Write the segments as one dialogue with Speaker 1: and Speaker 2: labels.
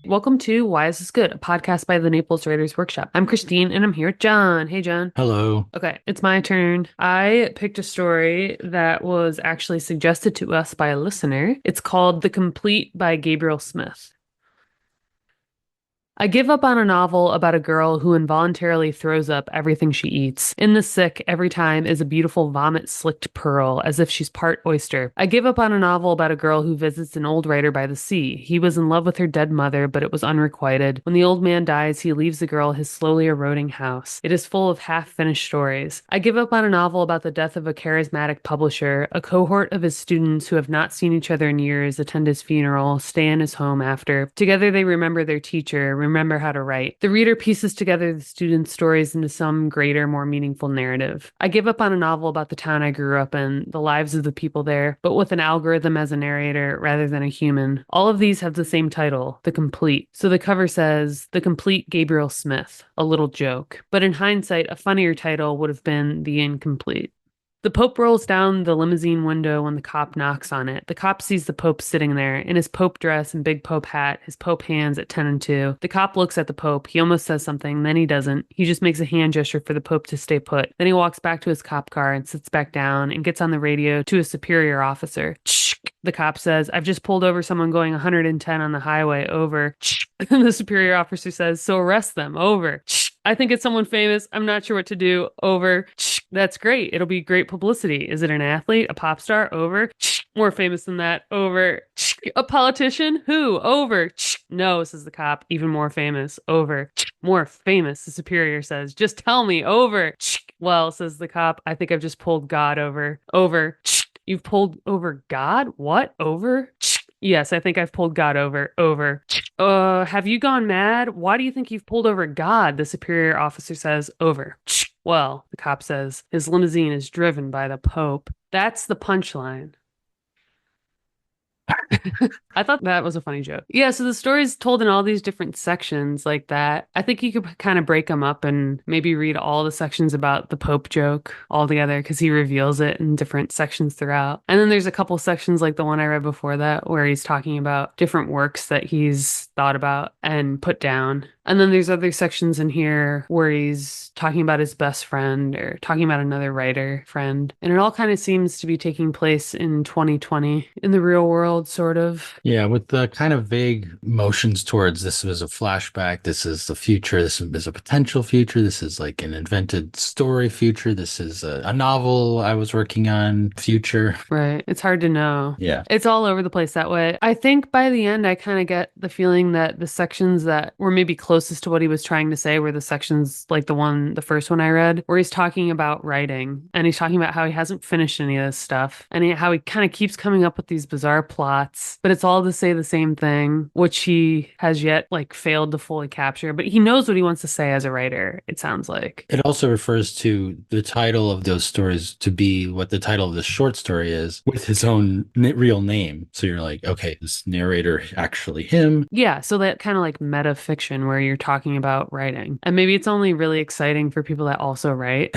Speaker 1: Welcome to Why Is This Good, a podcast by the Naples Writers Workshop. I'm Christine and I'm here with John. Hey, John.
Speaker 2: Hello.
Speaker 1: Okay, it's my turn. I picked a story that was actually suggested to us by a listener. It's called The Complete by Gabriel Smith. I give up on a novel about a girl who involuntarily throws up everything she eats. In the sick, every time is a beautiful vomit-slicked pearl, as if she's part oyster. I give up on a novel about a girl who visits an old writer by the sea. He was in love with her dead mother, but it was unrequited. When the old man dies, he leaves the girl his slowly eroding house. It is full of half-finished stories. I give up on a novel about the death of a charismatic publisher. A cohort of his students who have not seen each other in years attend his funeral, stay in his home after. Together they remember their teacher, remember how to write. The reader pieces together the students' stories into some greater, more meaningful narrative. I give up on a novel about the town I grew up in, the lives of the people there, but with an algorithm as a narrator rather than a human. All of these have the same title, The Complete. So the cover says, The Complete Gabriel Smith, a little joke. But in hindsight, a funnier title would have been The Incomplete. The Pope rolls down the limousine window when the cop knocks on it. The cop sees the Pope sitting there in his Pope dress and big Pope hat, his Pope hands at 10 and 2. The cop looks at the Pope. He almost says something, then he doesn't. He just makes a hand gesture for the Pope to stay put. Then he walks back to his cop car and sits back down and gets on the radio to a superior officer. The cop says, I've just pulled over someone going 110 on the highway, over. And the superior officer says, so arrest them, over. I think it's someone famous. I'm not sure what to do, over. That's great. It'll be great publicity. Is it an athlete, a pop star, over? More famous than that, over. A politician, who, over. No, says the cop, even more famous, over. More famous, the superior says, just tell me, over. Well, says the cop, I think I've just pulled God over, over. You've pulled over God? What? Over? Yes, I think I've pulled God over. Over. Have you gone mad? Why do you think you've pulled over God? The superior officer says, over. Well, the cop says, his limousine is driven by the Pope. That's the punchline. I thought that was a funny joke. Yeah, so the story's told in all these different sections like that. I think you could kind of break them up and maybe read all the sections about the Pope joke all together because he reveals it in different sections throughout. And then there's a couple sections like the one I read before that where he's talking about different works that he's thought about and put down. And then there's other sections in here where he's talking about his best friend or talking about another writer friend. And it all kind of seems to be taking place in 2020 in the real world, sort of.
Speaker 2: Yeah, with the kind of vague motions towards this was a flashback, this is the future, this is a potential future, this is like an invented story future, this is a novel I was working on future.
Speaker 1: Right. It's hard to know.
Speaker 2: Yeah.
Speaker 1: It's all over the place that way. I think by the end, I kind of get the feeling that the sections that were maybe closest to what he was trying to say were the sections like the first one I read, where he's talking about writing and he's talking about how he hasn't finished any of this stuff and how he kind of keeps coming up with these bizarre plots, but it's all to say the same thing, which he has yet like failed to fully capture. But he knows what he wants to say as a writer, it sounds like.
Speaker 2: It also refers to the title of those stories to be what the title of the short story is with his own real name. So you're like, okay, this narrator actually him.
Speaker 1: Yeah, so that kind of like meta fiction where you're talking about writing. And maybe it's only really exciting for people that also write.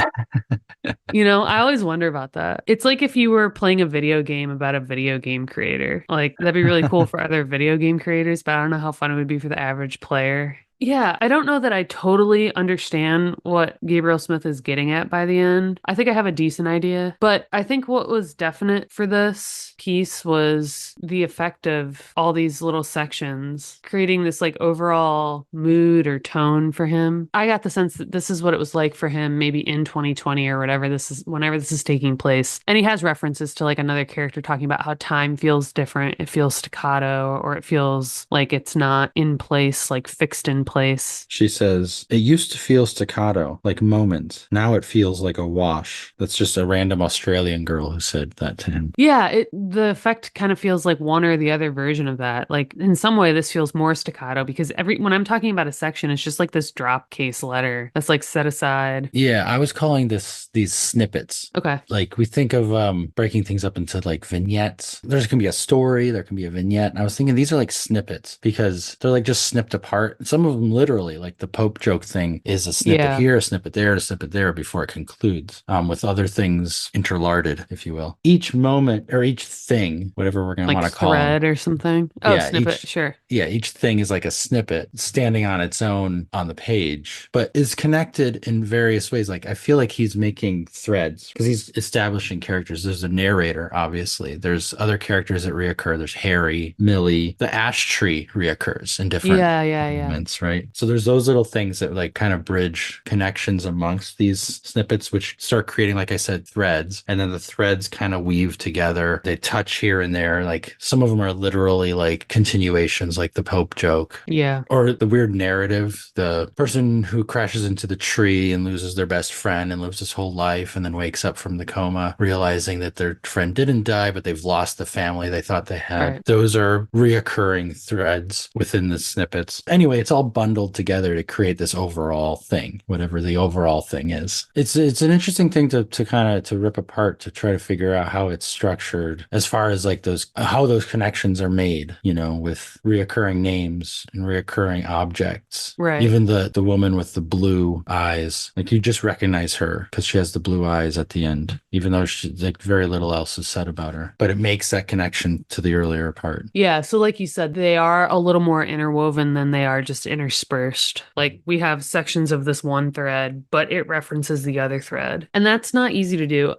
Speaker 1: I always wonder about that. It's like if you were playing a video game about a video game creator. Like, that'd be really cool for other video game creators, but I don't know how fun it would be for the average player. Yeah, I don't know that I totally understand what Gabriel Smith is getting at by the end. I think I have a decent idea, but I think what was definite for this piece was the effect of all these little sections creating this like overall mood or tone for him. I got the sense that this is what it was like for him maybe in 2020 or whatever whenever this is taking place. And he has references to like another character talking about how time feels different. It feels staccato or it feels like it's not in place, like fixed in place.
Speaker 2: She says, it used to feel staccato, like moments. Now it feels like a wash. That's just a random Australian girl who said that to him.
Speaker 1: Yeah, the effect kind of feels like one or the other version of that. Like in some way, this feels more staccato because when I'm talking about a section, it's just like this drop case letter that's like set aside.
Speaker 2: Yeah, I was calling these snippets.
Speaker 1: Okay.
Speaker 2: Like we think of breaking things up into like vignettes. There's gonna be a story, there can be a vignette. And I was thinking these are like snippets because they're like just snipped apart. Some of of them literally, like the Pope joke thing is a snippet
Speaker 1: Yeah.
Speaker 2: here, a snippet there, a snippet there before it concludes, with other things interlarded, if you will. Each moment or each thing, whatever we're going to
Speaker 1: Like
Speaker 2: want to call them.
Speaker 1: thread or something. Oh,
Speaker 2: Yeah,
Speaker 1: snippet. Sure.
Speaker 2: each thing is like a snippet standing on its own on the page, but is connected in various ways. Like I feel like he's making threads because he's establishing characters. There's a narrator, obviously. There's other characters that reoccur. There's Harry, Millie, the ash tree reoccurs in different
Speaker 1: Yeah, yeah, yeah.
Speaker 2: moments, right? So there's those little things that like kind of bridge connections amongst these snippets, which start creating, like I said, threads. And then the threads kind of weave together. They touch here and there. Like some of them are literally like continuations, like the Pope joke.
Speaker 1: Yeah.
Speaker 2: Or the weird narrative, the person who crashes into the tree and loses their best friend and lives his whole life and then wakes up from the coma, realizing that their friend didn't die, but they've lost the family they thought they had.
Speaker 1: Right.
Speaker 2: Those are reoccurring threads within the snippets. Anyway, it's all bundled together to create this overall thing, whatever the overall thing is. It's an interesting thing to kind of to rip apart to try to figure out how it's structured as far as like those how those connections are made, with reoccurring names and reoccurring objects.
Speaker 1: Right.
Speaker 2: Even the woman with the blue eyes, like you just recognize her because she has the blue eyes at the end, even though like very little else is said about her. But it makes that connection to the earlier part.
Speaker 1: Yeah, so like you said, they are a little more interwoven than they are just interspersed. Like we have sections of this one thread, but it references the other thread. And that's not easy to do.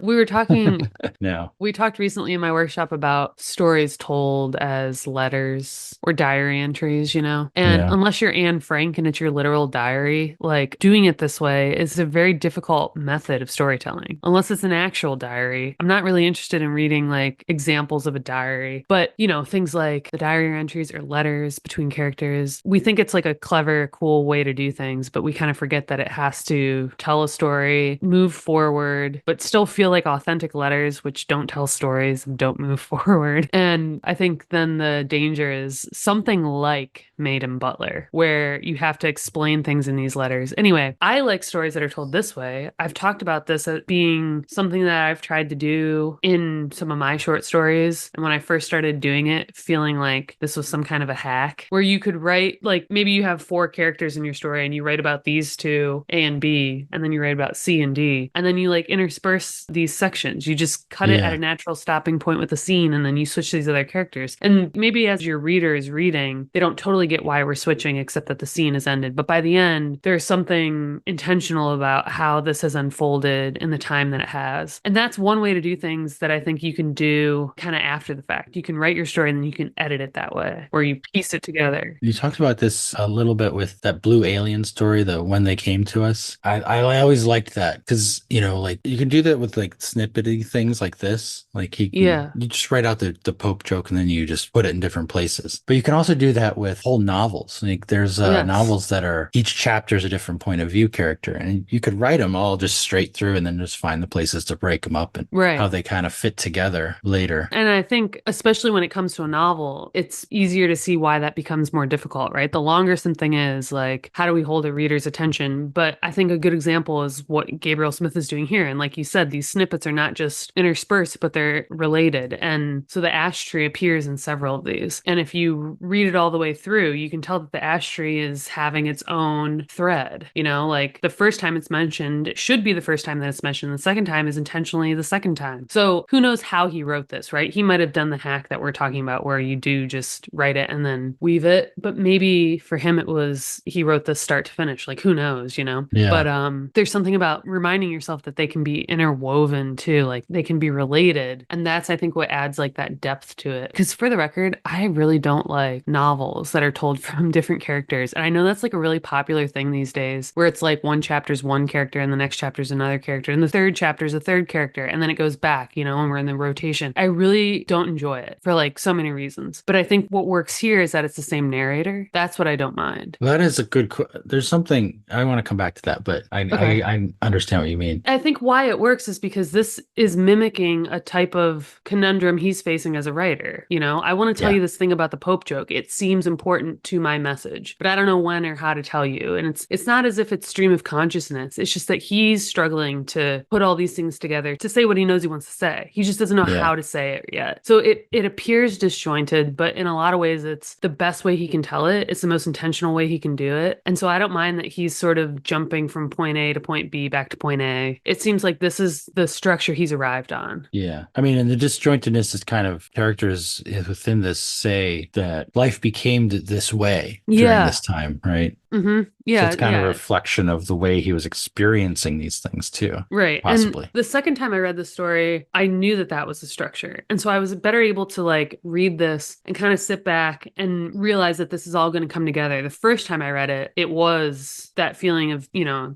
Speaker 2: No.
Speaker 1: We talked recently in my workshop about stories told as letters or diary entries, And
Speaker 2: Yeah.
Speaker 1: unless you're Anne Frank and it's your literal diary, like doing it this way is a very difficult method of storytelling. Unless it's an actual diary. I'm not really interested in reading like examples of a diary, but things like the diary entries or letters between characters. We think it's like a clever, cool way to do things, but we kind of forget that it has to tell a story, move forward, but still feel like authentic letters, which don't tell stories and don't move forward. And I think then the danger is something like Maid and Butler, where you have to explain things in these letters. Anyway, I like stories that are told this way. I've talked about this as being something that I've tried to do in some of my short stories. And when I first started doing it, feeling like this was some kind of a hack where you could write, like maybe you have 4 characters in your story and you write about these two, A and B, and then you write about C and D, and then you like intersperse these sections. You just cut it at a natural stopping point with the scene, and then you switch to these other characters. And maybe as your reader is reading, they don't totally get why we're switching, except that the scene is ended. But by the end, there's something intentional about how this has unfolded in the time that it has. And that's one way to do things that I think you can do kind of after the fact. You can write your story and then you can edit it that way, where you piece it together.
Speaker 2: You talked about this a little bit with that blue alien story, the When They Came to Us. I always liked that because, like you can do that with like snippety things like this. Like
Speaker 1: Yeah.
Speaker 2: you just write out the Pope joke and then you just put it in different places. But you can also do that with whole novels. Like there's
Speaker 1: Yes.
Speaker 2: novels that are each chapter is a different point of view character, and you could write them all just straight through and then just find the places to break them up and how they kind of fit together later.
Speaker 1: And I think, especially when it comes to a novel, it's easier to see why that becomes more difficult, right? The longer something is, like, how do we hold a reader's attention? But I think a good example is what Gabriel Smith is doing here. And like you said, these snippets are not just interspersed, but they're related. And so the ash tree appears in several of these. And if you read it all the way through, you can tell that the ash tree is having its own thread. Like the first time it's mentioned, it should be the first time that it's mentioned. The second time is intentionally the second time. So who knows how he wrote this, right? He might have done the hack that we're talking about where you do just write it and then weave it. But maybe for him, it was he wrote this start to finish. Like, who knows,
Speaker 2: Yeah.
Speaker 1: But there's something about reminding yourself that they can be interwoven too. Like they can be related. And that's, I think, what adds like that depth to it. Because for the record, I really don't like novels that are told from different characters. And I know that's like a really popular thing these days where it's like one chapter's one character and the next chapter's another character and the third chapter's a third character and then it goes back, and we're in the rotation. I really don't enjoy it for like so many reasons. But I think what works here is that it's the same narrator. That's what I don't mind.
Speaker 2: That is a good. There's something I want to come back to that, but I understand what you mean.
Speaker 1: I think why it works is because this is mimicking a type of conundrum he's facing as a writer. I want to tell you this thing about the Pope joke. It seems important important to my message, but I don't know when or how to tell you. And it's not as if it's stream of consciousness. It's just that he's struggling to put all these things together to say what he knows he wants to say. He just doesn't know
Speaker 2: Yeah.
Speaker 1: how to say it yet. So it appears disjointed, but in a lot of ways it's the best way he can tell it. It's the most intentional way he can do it. And so I don't mind that he's sort of jumping from point A to point B back to point A. It seems like this is the structure he's arrived on.
Speaker 2: Yeah. I mean, and the disjointedness is kind of characters within this say that life became this way during
Speaker 1: Yeah.
Speaker 2: this time, right?
Speaker 1: Mm-hmm.
Speaker 2: So
Speaker 1: Yeah,
Speaker 2: it's kind of a
Speaker 1: yeah.
Speaker 2: reflection of the way he was experiencing these things too,
Speaker 1: Right. And
Speaker 2: possibly.
Speaker 1: the second time I read the story, I knew that that was the structure. And so I was better able to like read this and kind of sit back and realize that this is all going to come together. The first time I read it, it was that feeling of,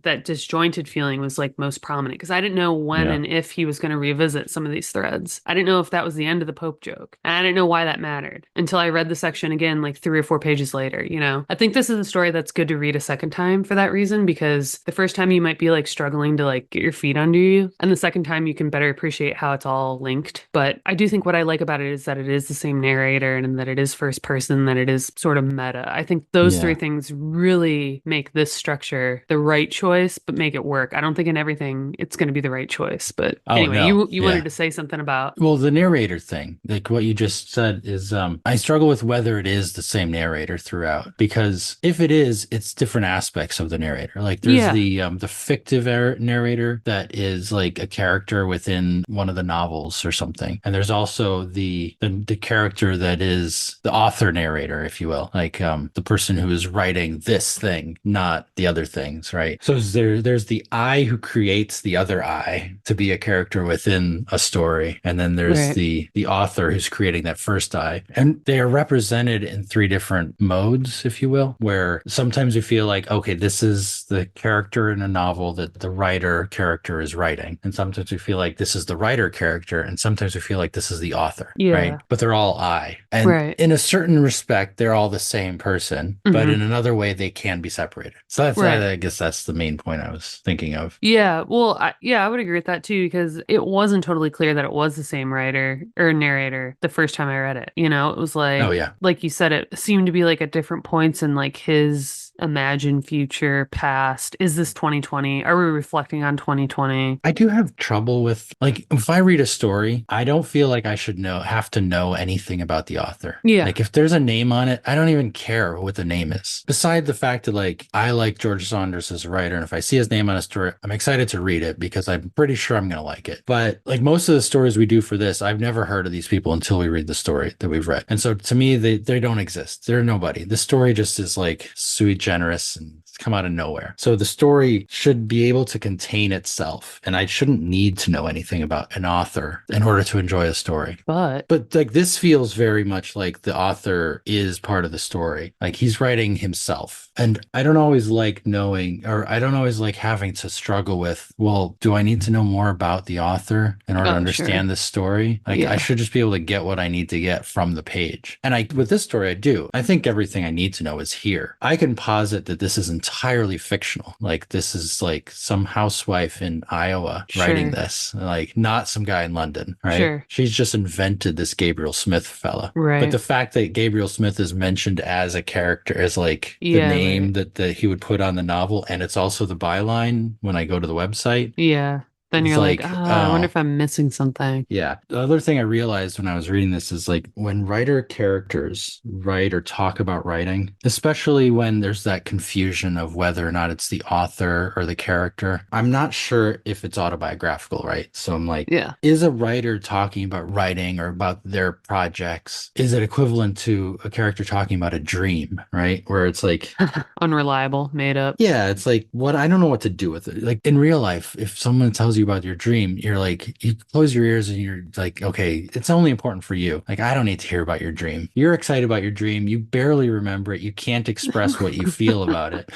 Speaker 1: that disjointed feeling was like most prominent because I didn't know when
Speaker 2: Yeah.
Speaker 1: and if he was going to revisit some of these threads. I didn't know if that was the end of the Pope joke. And I didn't know why that mattered until I read the section again, like 3 or 4 pages later. I think this is a story that's good to read a second time for that reason because the first time you might be like struggling to like get your feet under you, and the second time you can better appreciate how it's all linked. But I do think what I like about it is that it is the same narrator and that it is first person, that it is sort of meta. I think those three
Speaker 2: Yeah.
Speaker 1: things really make this structure the right choice, but make it work. I don't think in everything it's going to be the right choice. But
Speaker 2: Oh,
Speaker 1: anyway,
Speaker 2: no.
Speaker 1: you wanted
Speaker 2: Yeah.
Speaker 1: to say something about.
Speaker 2: Well, the narrator thing, like what you just said, is I struggle with whether it is the same narrator throughout, because if it is, it's different aspects of the narrator. Like there's
Speaker 1: Yeah.
Speaker 2: the fictive narrator that is like a character within one of the novels or something, and there's also the character that is the author narrator, if you will, like the person who is writing this thing, not the other things, right? So there's the I who creates the other I to be a character within a story, and then there's
Speaker 1: Right.
Speaker 2: the author who's creating that first I, and they are represented in three different modes, if you will, where sometimes you feel like, okay, this is the character in a novel that the writer character is writing, and sometimes we feel like this is the writer character, and sometimes we feel like this is the author, right?
Speaker 1: Yeah.
Speaker 2: But they're all I, and
Speaker 1: Right.
Speaker 2: in a certain respect they're all the same person, but
Speaker 1: Hmm.
Speaker 2: in another way they can be separated. So that's
Speaker 1: Right.
Speaker 2: I guess that's the main point I was thinking of.
Speaker 1: Yeah, well, I would agree with that too because it wasn't totally clear that it was the same writer or narrator the first time I read it. It was
Speaker 2: Oh yeah.
Speaker 1: like you said, it seemed to be like at different points in like his imagined future, past. Is this 2020? Are we reflecting on 2020?
Speaker 2: I do have trouble with, like, if I read a story, I don't feel like I should have to know anything about the author.
Speaker 1: Yeah,
Speaker 2: Like if there's a name on it, I don't even care what the name is. Beside the fact that like I like George Saunders as a writer, and if I see his name on a story, I'm excited to read it because I'm pretty sure I'm gonna like it. But like most of the stories we do for this, I've never heard of these people until we read the story that we've read. And so to me, they don't exist. They're nobody. The story just is like sui generis and come out of nowhere. So the story should be able to contain itself, and I shouldn't need to know anything about an author in order to enjoy a story.
Speaker 1: but
Speaker 2: But like this feels very much like the author is part of the story. Like he's writing himself. And I don't always like knowing, or I don't always like having to struggle with, well, do I need to know more about the author in order to
Speaker 1: oh, sure.
Speaker 2: understand this story? Like I
Speaker 1: Yeah,
Speaker 2: should just be able to get what I need to get from the page. And with this story, I do. I think everything I need to know is here. I can posit that this is entirely fictional. Like this is like some housewife in Iowa writing
Speaker 1: sure.
Speaker 2: this, like not some guy in London, right?
Speaker 1: Sure.
Speaker 2: She's just invented this Gabriel Smith fella. But
Speaker 1: Right.
Speaker 2: the fact that Gabriel Smith is mentioned as a character, as like the
Speaker 1: Yeah,
Speaker 2: name
Speaker 1: right.
Speaker 2: that he would put on the novel, and it's also the byline when I go to the website,
Speaker 1: Yeah. Then
Speaker 2: it's
Speaker 1: you're like,
Speaker 2: like,
Speaker 1: I wonder
Speaker 2: oh,
Speaker 1: if I'm missing something.
Speaker 2: yeah. The other thing I realized when I was reading this is like when writer characters write or talk about writing, especially when there's that confusion of whether or not it's the author or the character, I'm not sure if it's autobiographical, right? So I'm like,
Speaker 1: Yeah.
Speaker 2: is a writer talking about writing or about their projects, is it equivalent to a character talking about a dream, right? Where it's like,
Speaker 1: Unreliable, made up.
Speaker 2: yeah, it's like what I don't know what to do with it. Like in real life, if someone tells you about your dream, you're like, you close your ears and you're like, okay, it's only important for you. Like, I don't need to hear about your dream. You're excited about your dream. You barely remember it. You can't express what you feel about it.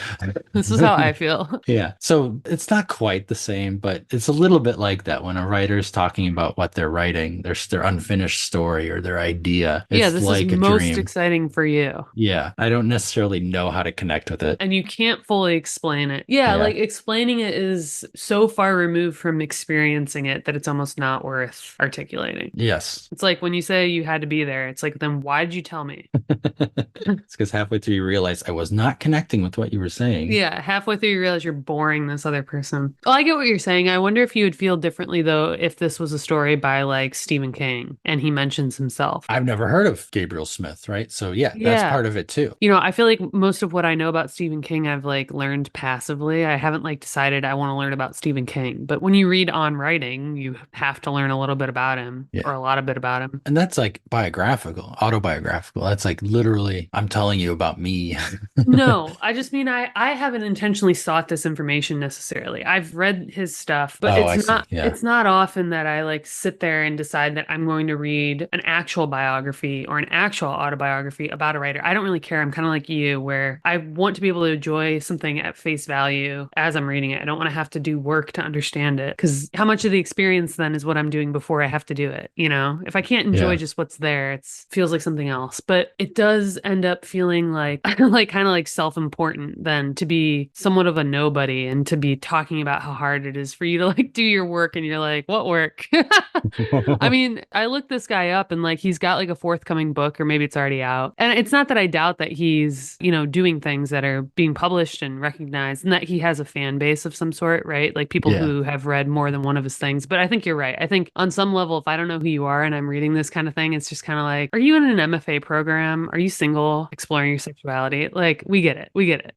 Speaker 1: This is how I feel.
Speaker 2: Yeah. So it's not quite the same, but it's a little bit like that when a writer's talking about what they're writing, their unfinished story or their idea.
Speaker 1: Yeah,
Speaker 2: It's
Speaker 1: this is
Speaker 2: like a
Speaker 1: most
Speaker 2: dream.
Speaker 1: exciting for you.
Speaker 2: Yeah. I don't necessarily know how to connect with it.
Speaker 1: And you can't fully explain it. Yeah,
Speaker 2: Yeah.
Speaker 1: like explaining it is so far removed from from experiencing it that it's almost not worth articulating.
Speaker 2: Yes.
Speaker 1: It's like when you say you had to be there, it's like, then why did you tell me?
Speaker 2: It's because halfway through you realize I was not connecting with what you were saying.
Speaker 1: Yeah, halfway through you realize you're boring this other person. Oh, I get what you're saying. I wonder if you would feel differently though if this was a story by like Stephen King and he mentions himself.
Speaker 2: I've never heard of Gabriel Smith, right? So yeah, that's
Speaker 1: Yeah.
Speaker 2: part of it too.
Speaker 1: I feel like most of what I know about Stephen King, I've like learned passively. I haven't like decided I want to learn about Stephen King. But when you read On Writing, you have to learn a little bit about him or
Speaker 2: Yeah.
Speaker 1: a lot of bit about him.
Speaker 2: And that's like biographical, autobiographical. That's like literally, I'm telling you about me.
Speaker 1: No, I just mean I haven't intentionally sought this information necessarily. I've read his stuff, but
Speaker 2: Oh, I see. Yeah.
Speaker 1: it's not often that I like sit there and decide that I'm going to read an actual biography or an actual autobiography about a writer. I don't really care. I'm kind of like you where I want to be able to enjoy something at face value as I'm reading it. I don't want to have to do work to understand it because how much of the experience then is what I'm doing before I have to do it, you know? If I can't enjoy
Speaker 2: Yeah.
Speaker 1: just what's there, it feels like something else. But it does end up feeling like like kind of like self-important then to be somewhat of a nobody and to be talking about how hard it is for you to like do your work and you're like, what work? I mean, I looked this guy up and like he's got like a forthcoming book or maybe it's already out. And it's not that I doubt that he's, doing things that are being published and recognized and that he has a fan base of some sort, right? Like people
Speaker 2: Yeah.
Speaker 1: who have read more than one of his things. But I think you're right. I think on some level, if I don't know who you are and I'm reading this kind of thing, it's just kind of like, are you in an MFA program? Are you single, exploring your sexuality? Like, we get it. We get it.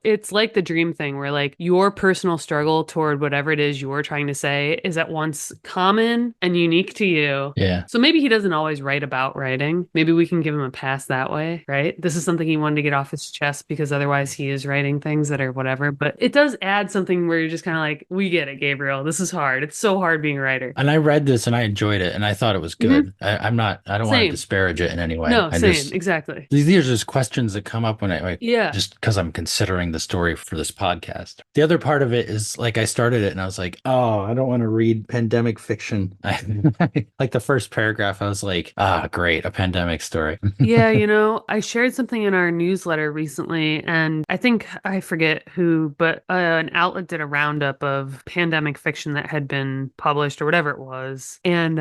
Speaker 1: It's like the dream thing where like your personal struggle toward whatever it is you're trying to say is at once common and unique to you.
Speaker 2: Yeah.
Speaker 1: So maybe he doesn't always write about writing. Maybe we can give him a pass that way, right? This is something he wanted to get off his chest because otherwise he is writing things that are whatever. But it does add something where you're just kind of like, we get it, Gabriel. This is hard. It's so hard being a writer.
Speaker 2: And I read this and I enjoyed it and I thought it was
Speaker 1: Hmm.
Speaker 2: good. I don't want to
Speaker 1: Same.
Speaker 2: disparage it in any way.
Speaker 1: No, same. Exactly.
Speaker 2: These are just questions that come up when I like,
Speaker 1: Yeah.
Speaker 2: just because I'm considering the story for this podcast. The other part of it is like I started it and I was like, oh, I don't want to read pandemic fiction. Like the first paragraph, I was like, ah, great, a pandemic story.
Speaker 1: Yeah, I shared something in our newsletter recently, and I think I forget who, but an outlet did a roundup of pandemic fiction that had been published or whatever it was. And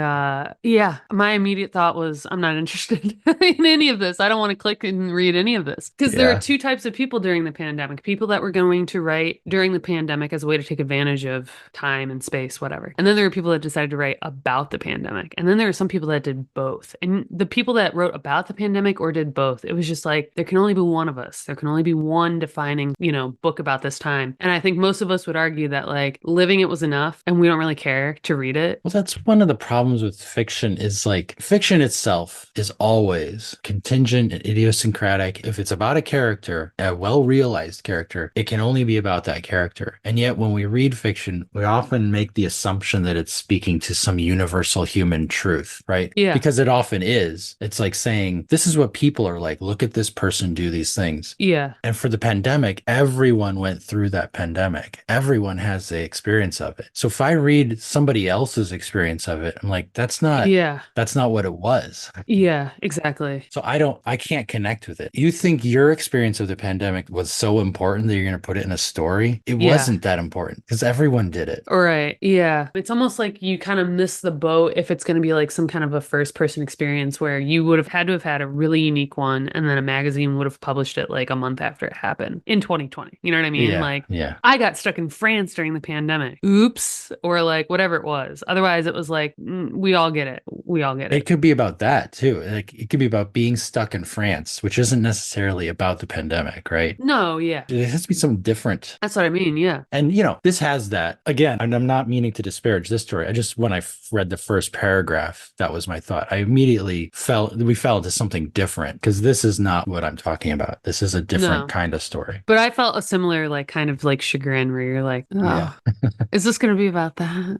Speaker 1: yeah, my immediate thought was, I'm not interested in any of this. I don't want to click and read any of this. Because there are
Speaker 2: Yeah.
Speaker 1: two types of people during the pandemic people that were going to write during the pandemic as a way to take advantage of time and space, whatever. And then there were people that decided to write about the pandemic. And then there were some people that did both. And the people that wrote about the pandemic or did both, it was just like, there can only be one of us. There can only be one defining, book about this time. And I think most of us would argue that like living it was enough and we don't really care to read it.
Speaker 2: Well, that's one of the problems with fiction is like fiction itself is always contingent and idiosyncratic. If it's about a character, a well-realized character, it can only be about that character. And yet when we read fiction, we often make the assumption that it's speaking to some universal human truth, right?
Speaker 1: Yeah.
Speaker 2: Because it often is. It's like saying, this is what people are like. Look at this person do these things.
Speaker 1: Yeah.
Speaker 2: And for the pandemic, everyone went through that pandemic. Everyone has the experience of it. So if I read somebody else's experience of it, I'm like, that's not
Speaker 1: Yeah.
Speaker 2: what it was.
Speaker 1: Yeah, exactly.
Speaker 2: So I can't connect with it. You think your experience of the pandemic was so important that you're going to put it in a story? It
Speaker 1: Yeah.
Speaker 2: wasn't that important because everyone did it.
Speaker 1: All right. Yeah. It's almost like you kind of miss the boat if it's going to be like some kind of a first person experience where you would have had to have had a really unique one and then a magazine would have published it like a month after it happened in 2020. You know what I mean?
Speaker 2: Yeah.
Speaker 1: Like,
Speaker 2: Yeah.
Speaker 1: I got stuck in France during the pandemic. Oops. Or like whatever it was. Otherwise, it was like, we all get it. We all get
Speaker 2: It
Speaker 1: it.
Speaker 2: could be about that too. Like it could be about being stuck in France, which isn't necessarily about the pandemic, right?
Speaker 1: No, yeah.
Speaker 2: It has to be something different.
Speaker 1: That's what I mean. Yeah.
Speaker 2: And this has that again, and I'm not meaning to disparage this story. I just, when I read the first paragraph, that was my thought. I immediately we fell into something different because this is not what I'm talking about. This is a different
Speaker 1: No.
Speaker 2: kind of story.
Speaker 1: But I felt a similar, like, kind of like chagrin where you're like, oh,
Speaker 2: Yeah.
Speaker 1: is this going to be about that?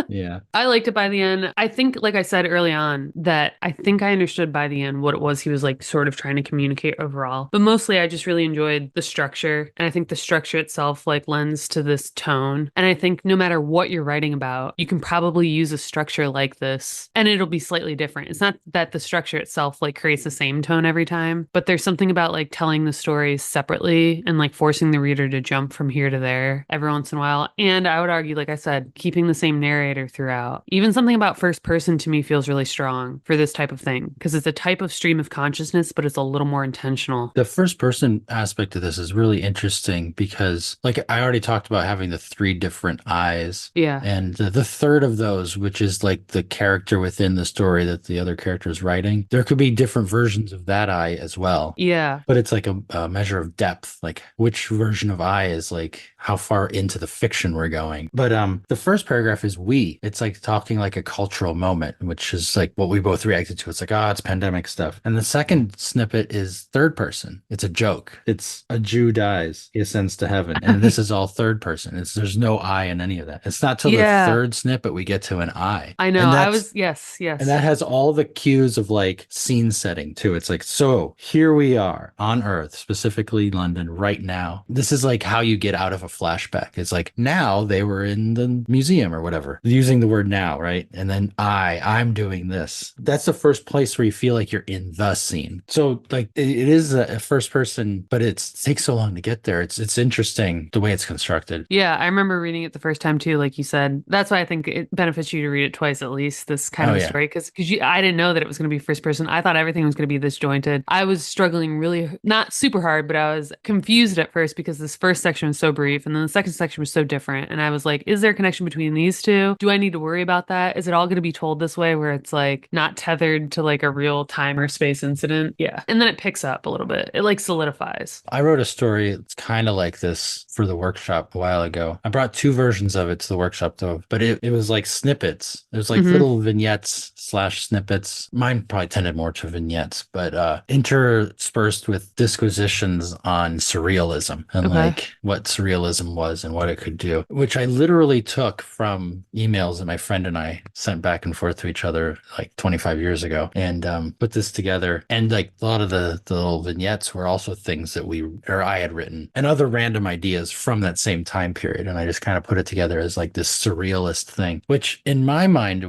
Speaker 2: Yeah.
Speaker 1: I liked it by the end. I think, like I said early on, that I think I understood by the end what it was he was like sort of trying to communicate overall. But mostly I just really enjoyed the structure. And I think the structure itself like lends to this tone. And I think no matter what you're writing about, you can probably use a structure like this and it'll be slightly different. It's not that the structure itself like creates the same tone every time, but there's something about like telling the stories separately and like forcing the reader to jump from here to there every once in a while. And I would argue, like I said, keeping the same narrator throughout. Even something about first person to me feels really strong for this type of thing because it's a type of stream of consciousness, but it's a little more intentional.
Speaker 2: The first person aspect of this is really interesting because, like, I already talked about having the three different eyes.
Speaker 1: Yeah.
Speaker 2: And the third of those, which is like the character within the story that the other character is writing, there could be different versions of that eye as well.
Speaker 1: Yeah.
Speaker 2: But it's like a measure of depth, like which version of I is like how far into the fiction we're going. But the first paragraph is we. It's like talking like a cultural moment, which is like what we both reacted to. It's like, it's pandemic stuff. And the second snippet is third person. It's a joke. It's a Jew dies, he ascends to heaven. And this is all third person. There's no I in any of that. It's not till the third snippet we get to an I.
Speaker 1: I know. Yes.
Speaker 2: And that has all the cues of like scene setting too. It's like, so here we are on Earth, specifically London right now. This is like how you get out of a flashback. It's like now they were in the museum or whatever, using the word now, right? And then I'm doing this. That's the first place where you feel like you're in the scene. So like it is a first person, but it takes so long to get there. It's interesting the way it's constructed.
Speaker 1: Yeah, I remember reading it the first time too, like you said. That's why I think it benefits you to read it twice at least, this kind of a story, because I didn't know that it was going to be first person. I thought everything was going to be disjointed. I was struggling really, not super hard, but I was confused at first because this first section was so brief and then the second section was so different. And I was like, is there a connection between these two? Do I need to worry about that? Is it all going to be told this way where it's like not tethered to like a real time or space incident? Yeah. And then it picks up a little bit. It like solidifies.
Speaker 2: I wrote a story. It's kind of like this for the workshop a while ago. I brought two versions of it to the workshop though, but it was like snippets. It was like little vignettes / snippets. Mine probably tended more to vignettes, but interspersed with disquisitions on surrealism and like what surrealism was and what it could do, which I literally took from emails that my friend and I sent back and forth to each other like 25 years ago and put this together. And like a lot of the little vignettes were also things that I had written and other random ideas from that same time period. And I just kind of put it together as like this surrealist thing, which in my mind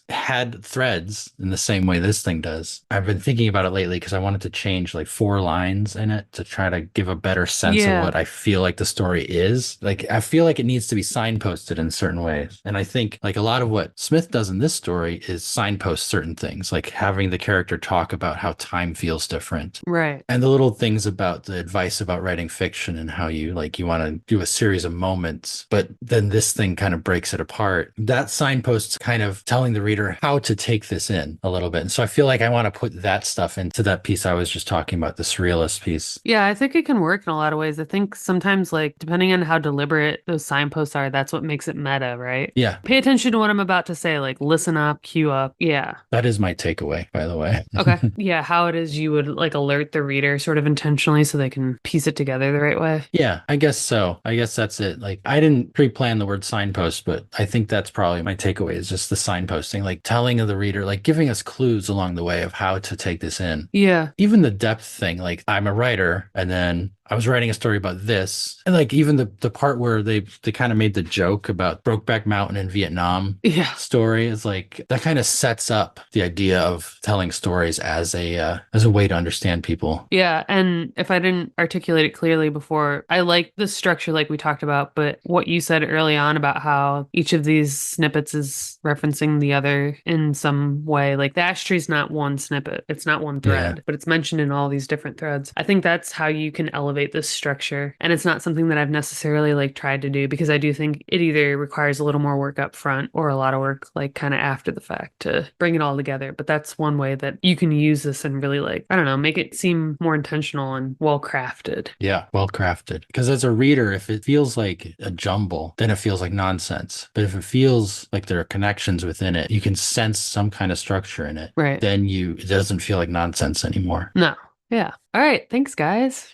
Speaker 2: had threads in the same way this thing does. I've been thinking about it lately because I wanted to change like 4 lines in it to try to give a better sense of what I feel like the story is. Like, I feel like it needs to be signposted in certain ways. And I think like a lot of what Smith does in this story is signpost certain things, like having the character talk about how time feels different.
Speaker 1: Right.
Speaker 2: And the little things about the advice about writing fiction and how you want to do a series of moments, but then this thing kind of breaks it apart. That signpost's kind of telling the reader how to take this in a little bit. And so I feel like I want to put that stuff into that piece I was just talking about, the surrealist piece.
Speaker 1: Yeah, I think it can work in a lot of ways. I think sometimes, like, depending on how deliberate those signposts are, that's what makes it meta, right?
Speaker 2: Yeah.
Speaker 1: Pay attention to what I'm about to say, like, listen up, cue up. Yeah.
Speaker 2: That is my takeaway, by the way.
Speaker 1: Okay. Yeah, how it is you would, like, alert the reader sort of intentionally so they can piece it together the right way.
Speaker 2: Yeah, I guess so. I guess that's it. Like, I didn't pre-plan the word signpost, but I think that's probably my takeaway is just the signposting, like telling the reader, like giving us clues along the way of how to take this in.
Speaker 1: Yeah.
Speaker 2: Even the depth thing, like I'm a writer and then I was writing a story about this. And like even the part where they kind of made the joke about Brokeback Mountain in Vietnam story is like that kind of sets up the idea of telling stories as a way to understand people.
Speaker 1: Yeah. And if I didn't articulate it clearly before, I like the structure like we talked about, but what you said early on about how each of these snippets is referencing the other in some way, like the ash tree is not one snippet. It's not one thread, but it's mentioned in all these different threads. I think that's how you can elevate this structure. And it's not something that I've necessarily like tried to do because I do think it either requires a little more work up front or a lot of work like kind of after the fact to bring it all together. But that's one way that you can use this and really like, I don't know, make it seem more intentional and well crafted.
Speaker 2: Yeah, well crafted. Because as a reader, if it feels like a jumble, then it feels like nonsense. But if it feels like there are connections within it, you can sense some kind of structure in it.
Speaker 1: Right.
Speaker 2: Then it doesn't feel like nonsense anymore.
Speaker 1: No. Yeah. All right. Thanks, guys.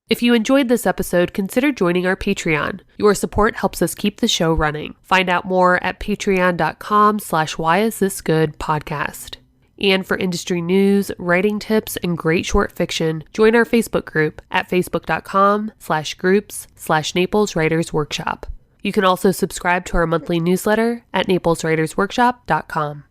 Speaker 1: If you enjoyed this episode, consider joining our Patreon. Your support helps us keep the show running. Find out more at patreon.com/whyisthisgoodpodcast. And for industry news, writing tips, and great short fiction, join our Facebook group at facebook.com/groups/Naples Writers Workshop. You can also subscribe to our monthly newsletter at napleswritersworkshop.com.